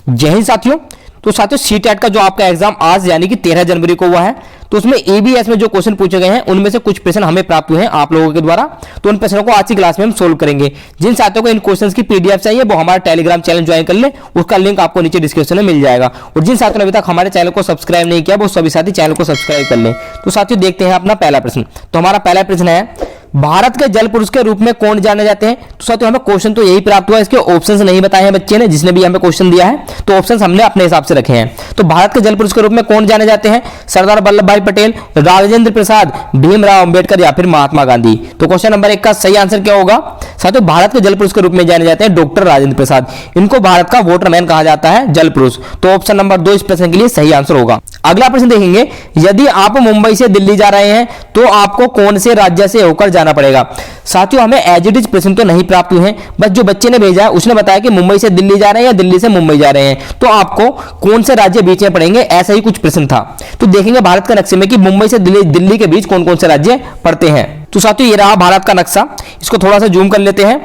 जय हिंद साथियों। तो साथियों सीटेट का जो आपका एग्जाम आज यानी कि 13 जनवरी को हुआ है, तो उसमें ईबीएस में जो क्वेश्चन पूछे गए हैं उनमें से कुछ प्रश्न हमें प्राप्त हुए हैं आप लोगों के द्वारा। तो उन प्रश्नों को आज की क्लास में हम सोल्व करेंगे। जिन साथियों को इन क्वेश्चंस की पीडीएफ चाहिए वो हमारा टेलीग्राम चैनल ज्वाइन कर ले, उसका लिंक आपको नीचे डिस्क्रिप्शन में मिल जाएगा। और जिन साथियों ने अभी तक हमारे चैनल को सब्सक्राइब नहीं किया वो सभी साथी चैनल को सब्सक्राइब कर लें। तो साथियों देखते हैं अपना पहला प्रश्न। तो हमारा पहला प्रश्न है, भारत के जल पुरुष के रूप में कौन जाने जाते हैं। तो साथियों हमें क्वेश्चन तो यही प्राप्त हुआ, इसके ऑप्शंस नहीं बताए हैं बच्चे ने, जिसने भी हमें क्वेश्चन दिया है तो ऑप्शंस हमने अपने हिसाब से रखे हैं। तो भारत के जल पुरुष के रूप में कौन जाने जाते हैं, सरदार वल्लभ भाई पटेल, राजेंद्र प्रसाद, भीमराव अंबेडकर या फिर महात्मा गांधी। तो क्वेश्चन नंबर 1 का सही आंसर क्या होगा। साथियों भारत के जल पुरुष के रूप में जाने जाते हैं डॉक्टर राजेंद्र प्रसाद, इनको भारत का वोटरमैन कहा जाता है, जल पुरुष। तो ऑप्शन नंबर 2 इस प्रश्न के लिए सही आंसर होगा। अगला प्रश्न देखेंगे, यदि आप मुंबई से दिल्ली जा रहे हैं तो आपको कौन से राज्य से होकर जाना पड़ेगा। साथियों हमें एज इट इज प्रश्न तो नहीं प्राप्त हुए हैं, बस जो बच्चे ने भेजा है उसने बताया कि मुंबई से दिल्ली जा रहे हैं या दिल्ली से मुंबई जा रहे हैं, तो आपको कौन से राज्य बीच में पड़ेंगे, ऐसा ही कुछ प्रश्न था। तो देखेंगे भारत के नक्शे में कि मुंबई से दिल्ली के बीच कौन कौन से राज्य पड़ते हैं। तो साथियों ये रहा भारत का नक्शा, इसको थोड़ा सा जूम कर लेते हैं।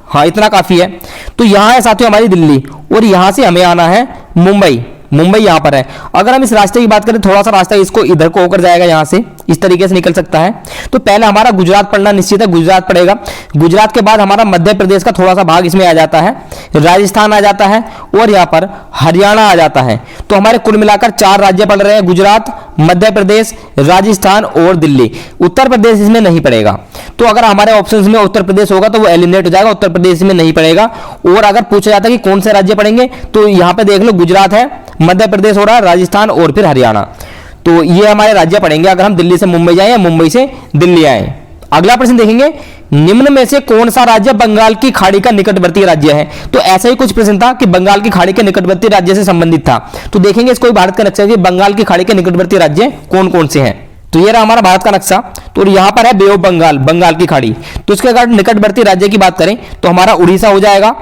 हाँ इतना काफी है। तो यहां है साथियों हमारी दिल्ली और यहां से हमें आना है मुंबई। मुंबई यहां पर है। अगर हम इस रास्ते की बात करें, थोड़ा सा रास्ता इसको इधर को होकर जाएगा, यहां से इस तरीके से निकल सकता है। तो पहले हमारा गुजरात पड़ना निश्चित है, गुजरात पड़ेगा। गुजरात के बाद हमारा मध्य प्रदेश का थोड़ा सा भाग इसमें आ जाता है, राजस्थान आ जाता है और यहां पर हरियाणा आ जाता है। तो हमारे कुल मिलाकर 4 राज्य पड़ रहे हैं, गुजरात, मध्य प्रदेश, राजस्थान और दिल्ली। उत्तर प्रदेश इसमें नहीं पड़ेगा। तो अगर हमारे ऑप्शंस में उत्तर प्रदेश होगा तो वो एलिमिनेट हो जाएगा, उत्तर प्रदेश में नहीं पड़ेगा। और अगर पूछा जाता है कि कौन से राज्य पड़ेंगे, तो यहां पे देख लो गुजरात है, मध्य प्रदेश हो रहा है, राजस्थान और फिर हरियाणा। तो ये हमारे राज्य पड़ेंगे अगर हम दिल्ली से मुंबई जाएं या मुंबई से दिल्ली आए। अगला प्रश्न देखेंगे, निम्न में से कौन सा राज्य बंगाल की खाड़ी का निकटवर्ती राज्य है। तो ऐसा ही कुछ प्रश्न था कि बंगाल की खाड़ी के निकटवर्ती राज्य से संबंधित था। तो देखेंगे इसको भारत का नक्शा, बंगाल की खाड़ी के निकटवर्ती राज्य कौन कौन से हैं। तो ये रहा हमारा भारत का नक्शा। तो यहाँ पर है बे ऑफ बंगाल, बंगाल की खाड़ी। तो इसके अगर निकटवर्ती राज्य की बात करें तो हमारा उड़ीसा हो जाएगा,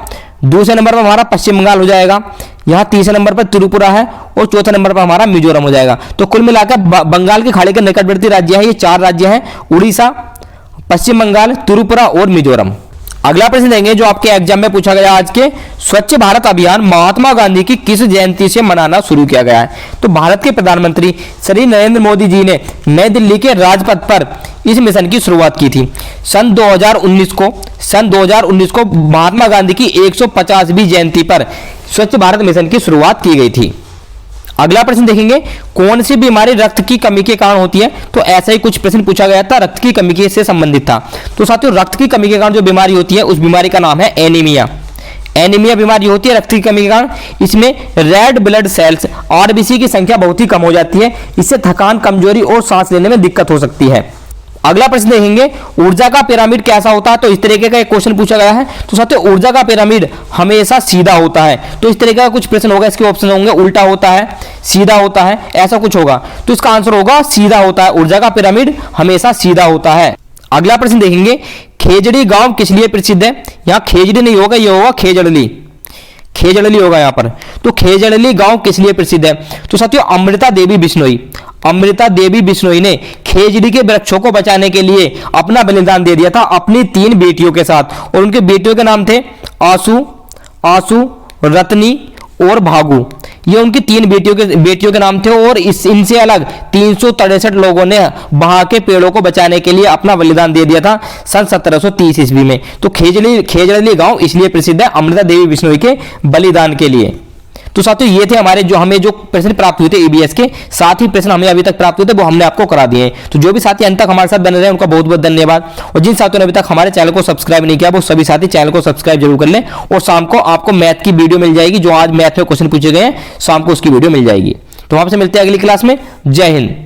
दूसरे नंबर पर हमारा पश्चिम बंगाल हो जाएगा, यहाँ तीसरे नंबर पर त्रिपुरा है और चौथे नंबर पर हमारा मिजोरम हो जाएगा। तो कुल मिलाकर बंगाल की खाड़ी के निकटवर्ती राज्य है ये 4 राज्य हैं, उड़ीसा, पश्चिम बंगाल, त्रिपुरा और मिजोरम। अगला प्रश्न देंगे जो आपके एग्जाम में पूछा गया आज के, स्वच्छ भारत अभियान महात्मा गांधी की किस जयंती से मनाना शुरू किया गया है। तो भारत के प्रधानमंत्री श्री नरेंद्र मोदी जी ने नई दिल्ली के राजपथ पर इस मिशन की शुरुआत की थी। सन 2019 को महात्मा गांधी की 150वीं जयंती पर स्वच्छ भारत मिशन की शुरुआत की गई थी। अगला प्रश्न देखेंगे, कौन सी बीमारी रक्त की कमी के कारण होती है। तो ऐसा ही कुछ प्रश्न पूछा गया था, रक्त की कमी से संबंधित था। तो साथियों रक्त की कमी के कारण जो बीमारी होती है उस बीमारी का नाम है एनीमिया। एनीमिया बीमारी होती है रक्त की कमी के कारण। इसमें रेड ब्लड सेल्स आरबीसी की संख्या बहुत ही कम हो जाती है, इससे थकान, कमजोरी और सांस लेने में दिक्कत हो सकती है। अगला प्रश्न देखेंगे, ऊर्जा का पिरामिड कैसा होता है। तो इस तरीके का एक क्वेश्चन पूछा गया है। तो साथियों ऊर्जा का पिरामिड हमेशा सीधा होता है। तो इस तरीके का कुछ प्रश्न होगा, इसके ऑप्शन होंगे उल्टा होता है, सीधा होता है, ऐसा कुछ होगा। तो इसका आंसर होगा सीधा होता है, ऊर्जा का पिरामिड हमेशा सीधा होता है। अगला प्रश्न देखेंगे, खेजड़ी गांव किस लिए प्रसिद्ध है। यहाँ खेजड़ी नहीं होगा, यह होगा खेजड़ली, खेजड़ली होगा यहाँ पर। तो खेजड़ली गांव किस लिए प्रसिद्ध है। तो साथियों अमृता देवी बिश्नोई ने खेजड़ी के वृक्षों को बचाने के लिए अपना बलिदान दे दिया था अपनी 3 बेटियों के साथ। और उनके बेटियों के नाम थे आसू, रत्नी और भागू। ये उनकी 3 बेटियों के नाम थे। और इनसे अलग 363 लोगों ने वहां के पेड़ों को बचाने के लिए अपना बलिदान दे दिया था सन 1730 ईस्वी में। तो खेजड़ली गांव इसलिए प्रसिद्ध है अमृता देवी बिश्नोई के बलिदान के लिए। तो साथियों ये थे हमें जो प्रश्न प्राप्त हुए थे ईबीएस के, 7 ही प्रश्न हमें अभी तक प्राप्त हुए थे वो हमने आपको करा दिए हैं। तो जो भी साथी अंत तक हमारे साथ बने रहे उनका बहुत बहुत धन्यवाद। और जिन साथियों ने अभी तक हमारे चैनल को सब्सक्राइब नहीं किया वो सभी साथी चैनल को सब्सक्राइब जरूर कर लें। और शाम को आपको मैथ की वीडियो मिल जाएगी, जो आज मैथ में क्वेश्चन पूछे गए हैं, शाम को उसकी वीडियो मिल जाएगी। तो आपसे मिलते हैं अगली क्लास में। जय हिंद।